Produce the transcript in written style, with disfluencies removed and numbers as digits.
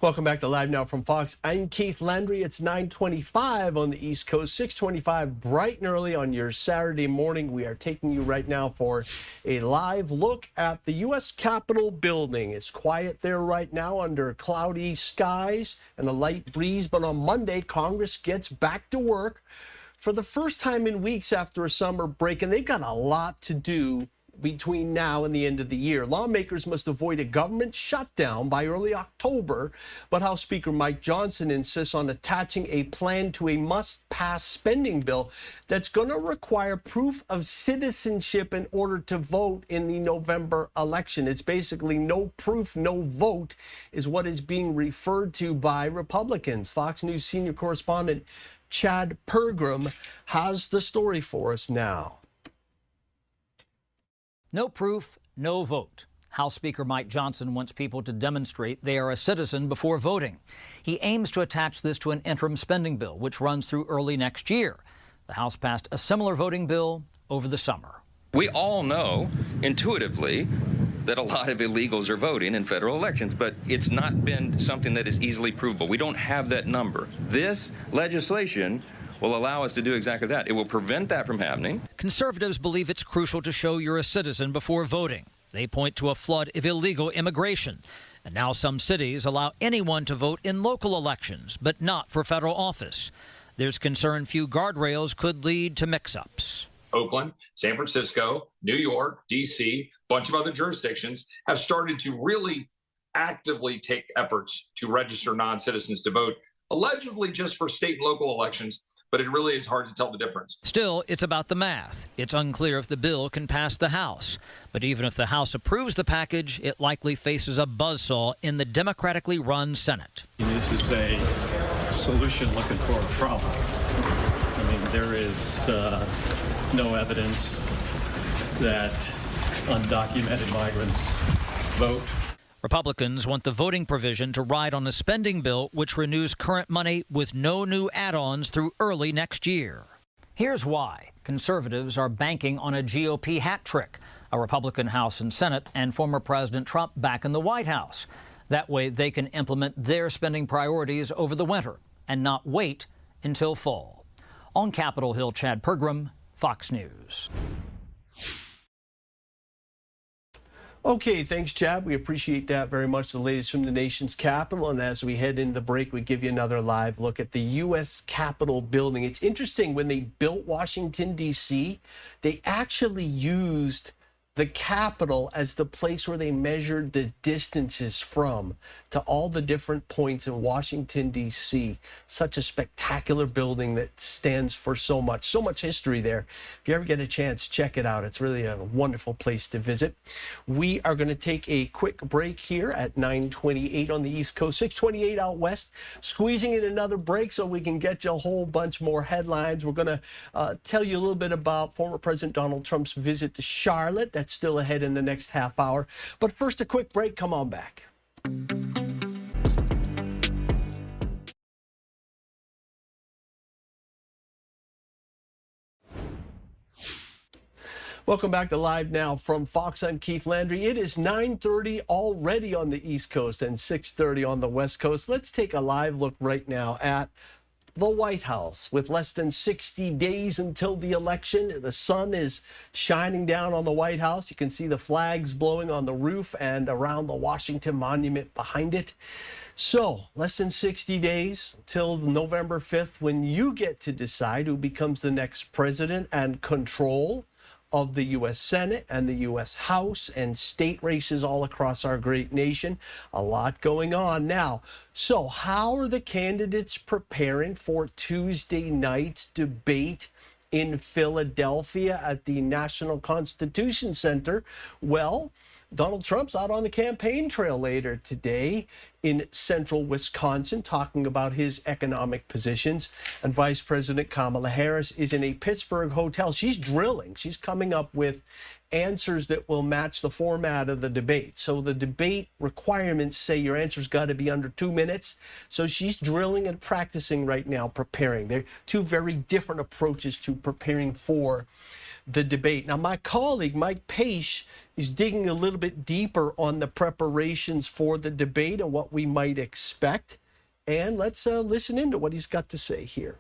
Welcome back to Live Now from Fox. I'm Keith Landry. It's 9:25 on the East Coast, 6:25 bright and early on your Saturday morning. We are taking you right now for a live look at the U.S. Capitol building. It's quiet there right now under cloudy skies and a light breeze, but on Monday, Congress gets back to work for the first time in weeks after a summer break, and they've got a lot to do between now and the end of the year. Lawmakers must avoid a government shutdown by early October, but House Speaker Mike Johnson insists on attaching a plan to a must-pass spending bill that's going to require proof of citizenship in order to vote in the November election. It's basically no proof, no vote is what is being referred to by Republicans. Fox News senior correspondent Chad Pergram has the story for us now. No proof, no vote. House Speaker Mike Johnson wants people to demonstrate they are a citizen before voting. He aims to attach this to an interim spending bill, which runs through early next year. The House passed a similar voting bill over the summer. We all know intuitively that a lot of illegals are voting in federal elections, but it's not been something that is easily provable. We don't have that number. This legislation will allow us to do exactly that. It will prevent that from happening. Conservatives believe it's crucial to show you're a citizen before voting. They point to a flood of illegal immigration. And now some cities allow anyone to vote in local elections, but not for federal office. There's concern few guardrails could lead to mix-ups. Oakland, San Francisco, New York, D.C., a bunch of other jurisdictions have started to really actively take efforts to register non-citizens to vote, allegedly just for state and local elections. But it really is hard to tell the difference. Still, it's about the math. It's unclear if the bill can pass the House. But even if the House approves the package, it likely faces a buzzsaw in the democratically run Senate. This is a solution looking for a problem. I mean, there is no evidence that undocumented migrants vote. Republicans want the voting provision to ride on a spending bill which renews current money with no new add-ons through early next year. Here's why. Conservatives are banking on a GOP hat trick, a Republican House and Senate, and former President Trump back in the White House. That way they can implement their spending priorities over the winter and not wait until fall. On Capitol Hill, Chad Pergram, Fox News. Okay, thanks, Chad. We appreciate that very much. The latest from the nation's capital. And as we head into the break, we give you another live look at the U.S. Capitol building. It's interesting, when they built Washington, D.C., they actually used the Capitol as the place where they measured the distances from to all the different points in Washington, D.C. Such a spectacular building that stands for so much history there. If you ever get a chance, check it out. It's really a wonderful place to visit. We are going to take a quick break here at 9:28 on the East Coast, 6:28 out west, squeezing in another break so we can get you a whole bunch more headlines. We're going to tell you a little bit about former President Donald Trump's visit to Charlotte. That's still ahead in the next half hour. But first, a quick break. Come on back. Welcome back to Live Now from Fox. I'm Keith Landry. It is 9:30 already on the East Coast and 6:30 on the West Coast. Let's take a live look right now at the White House. With less than 60 days until the election, the sun is shining down on the White House. You can see the flags blowing on the roof and around the Washington Monument behind it. So, less than 60 days till November 5th, when you get to decide who becomes the next president and control of the U.S. Senate and the U.S. House and state races all across our great nation. A lot going on now. So how are the candidates preparing for Tuesday night's debate in Philadelphia at the National Constitution Center? Well, Donald Trump's out on the campaign trail later today in central Wisconsin, talking about his economic positions. And Vice President Kamala Harris is in a Pittsburgh hotel. She's drilling. She's coming up with answers that will match the format of the debate. So the debate requirements say your answer's got to be under 2 minutes. So she's drilling and practicing right now, preparing. They're two very different approaches to preparing for the debate. Now, my colleague, Mike Paish, is digging a little bit deeper on the preparations for the debate and what we might expect. And let's listen into what he's got to say here.